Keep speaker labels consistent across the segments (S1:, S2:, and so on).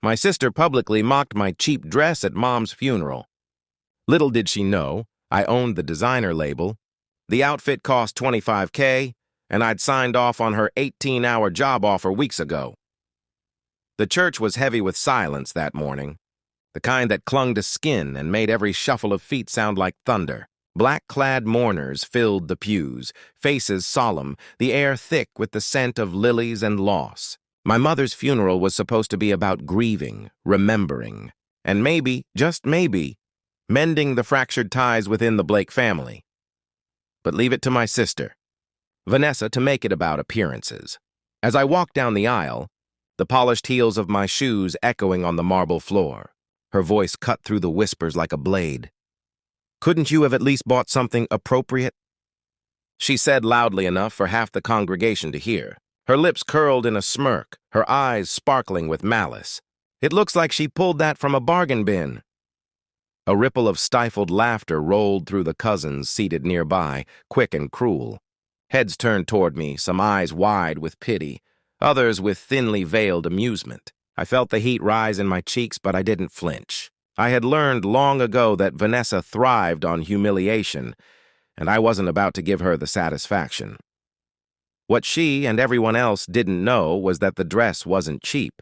S1: My sister publicly mocked my cheap dress at Mom's funeral. Little did she know, I owned the designer label. The outfit cost $25K, and I'd signed off on her 18-hour job offer weeks ago. The church was heavy with silence that morning, the kind that clung to skin and made every shuffle of feet sound like thunder. Black-clad mourners filled the pews, faces solemn, the air thick with the scent of lilies and loss. My mother's funeral was supposed to be about grieving, remembering, and maybe, just maybe, mending the fractured ties within the Blake family. But leave it to my sister, Vanessa, to make it about appearances. As I walked down the aisle, the polished heels of my shoes echoing on the marble floor, her voice cut through the whispers like a blade. "Couldn't you have at least bought something appropriate?" She said loudly enough for half the congregation to hear, her lips curled in a smirk, her eyes sparkling with malice. "It looks like she pulled that from a bargain bin." A ripple of stifled laughter rolled through the cousins seated nearby, quick and cruel. Heads turned toward me, some eyes wide with pity, others with thinly veiled amusement. I felt the heat rise in my cheeks, but I didn't flinch. I had learned long ago that Vanessa thrived on humiliation, and I wasn't about to give her the satisfaction. What she and everyone else didn't know was that the dress wasn't cheap.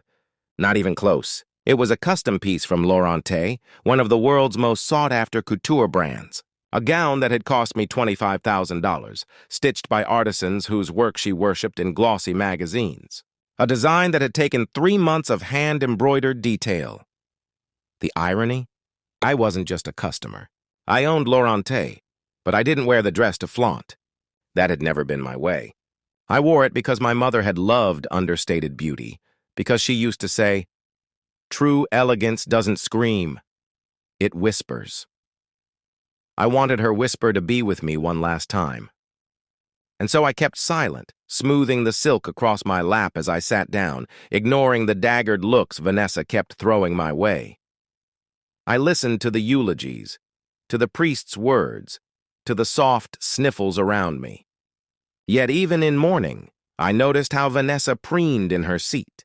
S1: Not even close. It was a custom piece from Laurenti, one of the world's most sought-after couture brands. A gown that had cost me $25,000, stitched by artisans whose work she worshipped in glossy magazines. A design that had taken 3 months of hand-embroidered detail. The irony? I wasn't just a customer. I owned Laurenti, but I didn't wear the dress to flaunt. That had never been my way. I wore it because my mother had loved understated beauty, because she used to say, "True elegance doesn't scream, it whispers." I wanted her whisper to be with me one last time. And so I kept silent, smoothing the silk across my lap as I sat down, ignoring the daggered looks Vanessa kept throwing my way. I listened to the eulogies, to the priest's words, to the soft sniffles around me. Yet even in mourning, I noticed how Vanessa preened in her seat,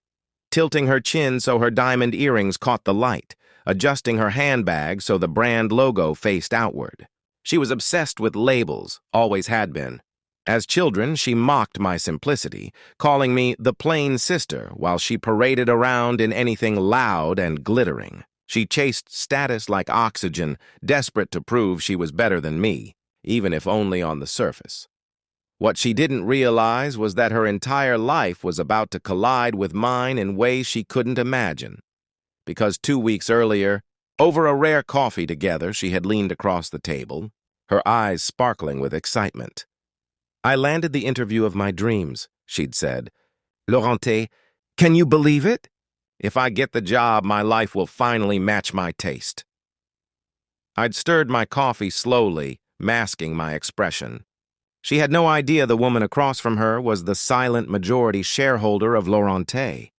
S1: tilting her chin so her diamond earrings caught the light, adjusting her handbag so the brand logo faced outward. She was obsessed with labels, always had been. As children, she mocked my simplicity, calling me the plain sister while she paraded around in anything loud and glittering. She chased status like oxygen, desperate to prove she was better than me, even if only on the surface. What she didn't realize was that her entire life was about to collide with mine in ways she couldn't imagine. Because 2 weeks earlier, over a rare coffee together, she had leaned across the table, her eyes sparkling with excitement. "I landed the interview of my dreams," she'd said. "Laurenti, can you believe it? If I get the job, my life will finally match my taste." I'd stirred my coffee slowly, masking my expression. She had no idea the woman across from her was the silent majority shareholder of Laurenti.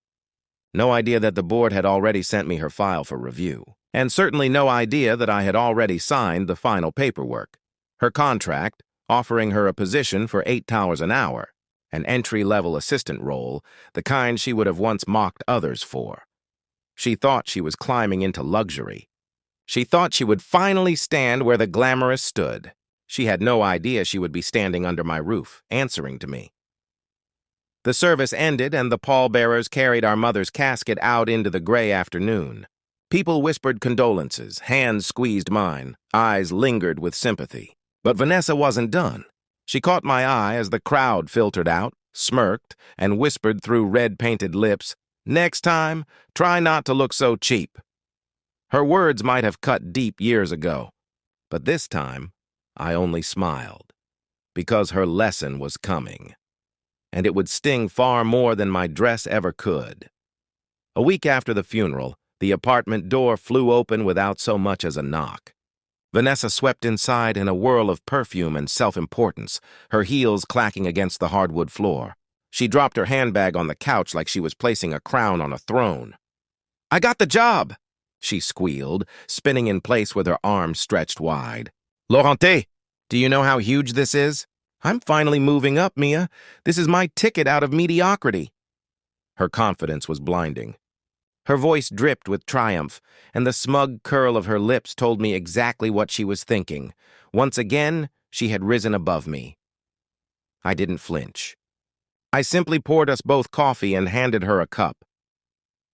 S1: No idea that the board had already sent me her file for review. And certainly no idea that I had already signed the final paperwork. Her contract, offering her a position for $8 an hour, an entry-level assistant role, the kind she would have once mocked others for. She thought she was climbing into luxury. She thought she would finally stand where the glamorous stood. She had no idea she would be standing under my roof, answering to me. The service ended and the pallbearers carried our mother's casket out into the gray afternoon. People whispered condolences, hands squeezed mine, eyes lingered with sympathy. But Vanessa wasn't done. She caught my eye as the crowd filtered out, smirked, and whispered through red-painted lips, "Next time, try not to look so cheap." Her words might have cut deep years ago, but this time, I only smiled, because her lesson was coming, and it would sting far more than my dress ever could. A week after the funeral, the apartment door flew open without so much as a knock. Vanessa swept inside in a whirl of perfume and self-importance, her heels clacking against the hardwood floor. She dropped her handbag on the couch like she was placing a crown on a throne. "I got the job!" she squealed, spinning in place with her arms stretched wide. "Laurenti, do you know how huge this is? I'm finally moving up, Mia. This is my ticket out of mediocrity." Her confidence was blinding. Her voice dripped with triumph, and the smug curl of her lips told me exactly what she was thinking. Once again, she had risen above me. I didn't flinch. I simply poured us both coffee and handed her a cup.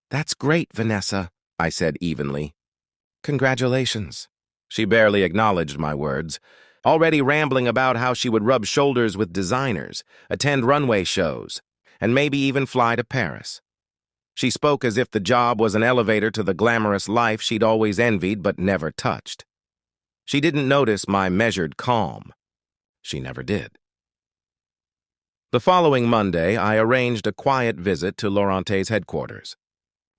S1: "That's great, Vanessa," I said evenly. "Congratulations." She barely acknowledged my words, already rambling about how she would rub shoulders with designers, attend runway shows, and maybe even fly to Paris. She spoke as if the job was an elevator to the glamorous life she'd always envied but never touched. She didn't notice my measured calm. She never did. The following Monday, I arranged a quiet visit to Laurente's headquarters.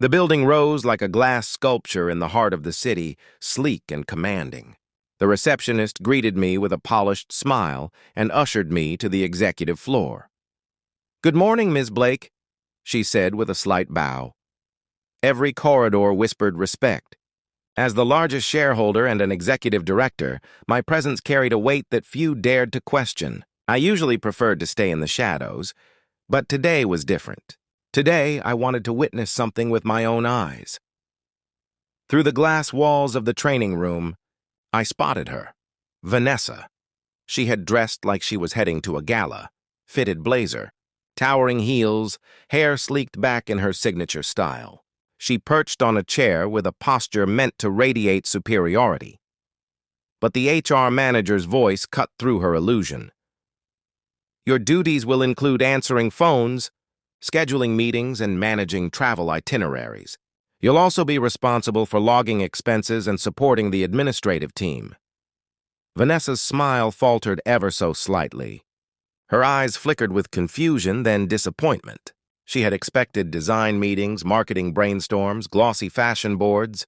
S1: The building rose like a glass sculpture in the heart of the city, sleek and commanding. The receptionist greeted me with a polished smile and ushered me to the executive floor. "Good morning, Ms. Blake," she said with a slight bow. Every corridor whispered respect. As the largest shareholder and an executive director, my presence carried a weight that few dared to question. I usually preferred to stay in the shadows, but today was different. Today, I wanted to witness something with my own eyes. Through the glass walls of the training room, I spotted her, Vanessa. She had dressed like she was heading to a gala, fitted blazer, towering heels, hair sleeked back in her signature style. She perched on a chair with a posture meant to radiate superiority. But the HR manager's voice cut through her illusion. "Your duties will include answering phones, scheduling meetings, and managing travel itineraries. You'll also be responsible for logging expenses and supporting the administrative team." Vanessa's smile faltered ever so slightly. Her eyes flickered with confusion, then disappointment. She had expected design meetings, marketing brainstorms, glossy fashion boards.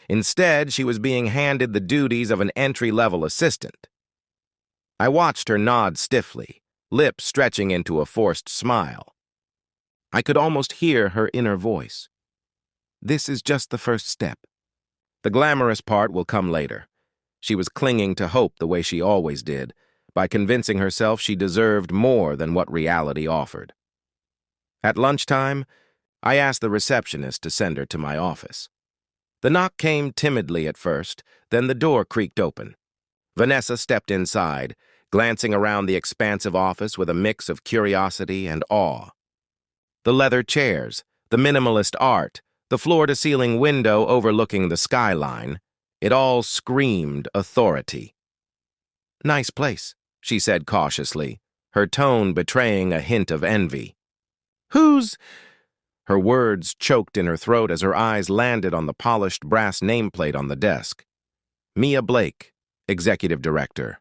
S1: Instead, she was being handed the duties of an entry-level assistant. I watched her nod stiffly, lips stretching into a forced smile. I could almost hear her inner voice. "This is just the first step. The glamorous part will come later." She was clinging to hope the way she always did, by convincing herself she deserved more than what reality offered. At lunchtime, I asked the receptionist to send her to my office. The knock came timidly at first, then the door creaked open. Vanessa stepped inside, glancing around the expansive office with a mix of curiosity and awe. The leather chairs, the minimalist art, the floor-to-ceiling window overlooking the skyline, it all screamed authority. "Nice place," she said cautiously, her tone betraying a hint of envy. "Who's—" Her words choked in her throat as her eyes landed on the polished brass nameplate on the desk. "Mia Blake, Executive Director."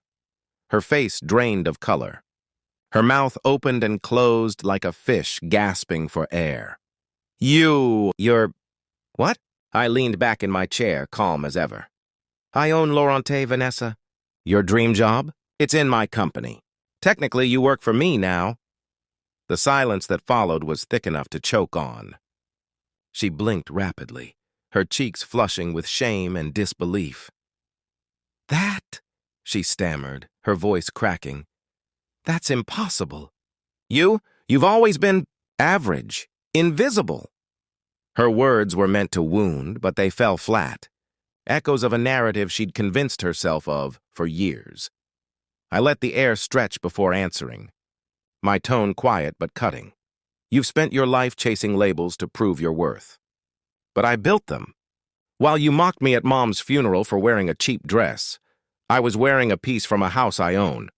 S1: Her face drained of color. Her mouth opened and closed like a fish gasping for air. You're... What?" I leaned back in my chair, calm as ever. "I own Laurente, Vanessa." "Your dream job? It's in my company. Technically, you work for me now." The silence that followed was thick enough to choke on. She blinked rapidly, her cheeks flushing with shame and disbelief. "That," she stammered, her voice cracking, "that's impossible. You've always been average, invisible." Her words were meant to wound, but they fell flat, echoes of a narrative she'd convinced herself of for years. I let the air stretch before answering, my tone quiet but cutting. "You've spent your life chasing labels to prove your worth. But I built them. While you mocked me at Mom's funeral for wearing a cheap dress, I was wearing a piece from a house I own.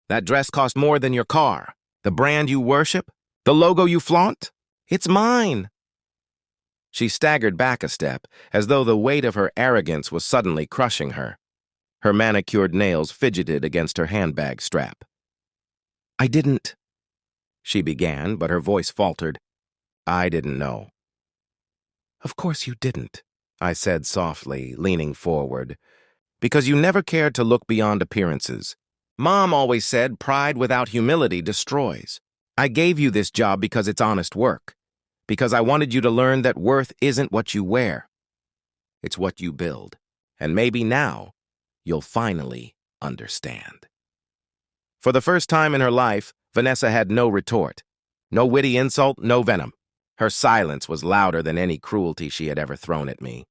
S1: That dress cost more than your car. The brand you worship, the logo you flaunt, it's mine." She staggered back a step, as though the weight of her arrogance was suddenly crushing her. Her manicured nails fidgeted against her handbag strap. "I didn't," she began, but her voice faltered. "I didn't know." "Of course you didn't," I said softly, leaning forward, "because you never cared to look beyond appearances. Mom always said pride without humility destroys. I gave you this job because it's honest work, because I wanted you to learn that worth isn't what you wear. It's what you build, and maybe now you'll finally understand." For the first time in her life, Vanessa had no retort. No witty insult, no venom. Her silence was louder than any cruelty she had ever thrown at me.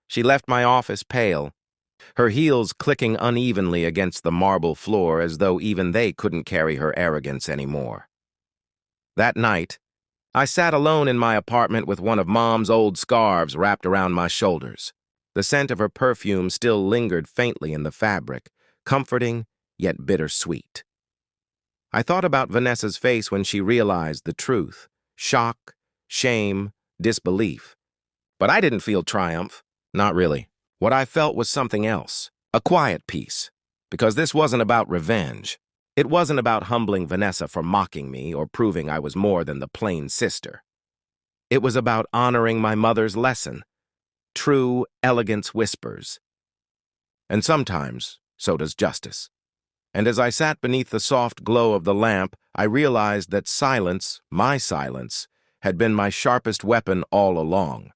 S1: She left my office pale, her heels clicking unevenly against the marble floor as though even they couldn't carry her arrogance anymore. That night, I sat alone in my apartment with one of Mom's old scarves wrapped around my shoulders. The scent of her perfume still lingered faintly in the fabric, comforting yet bittersweet. I thought about Vanessa's face when she realized the truth: shock, shame, disbelief. But I didn't feel triumph. Not really. What I felt was something else, a quiet peace. Because this wasn't about revenge. It wasn't about humbling Vanessa for mocking me or proving I was more than the plain sister. It was about honoring my mother's lesson. True elegance whispers. And sometimes, so does justice. And as I sat beneath the soft glow of the lamp, I realized that silence, my silence, had been my sharpest weapon all along.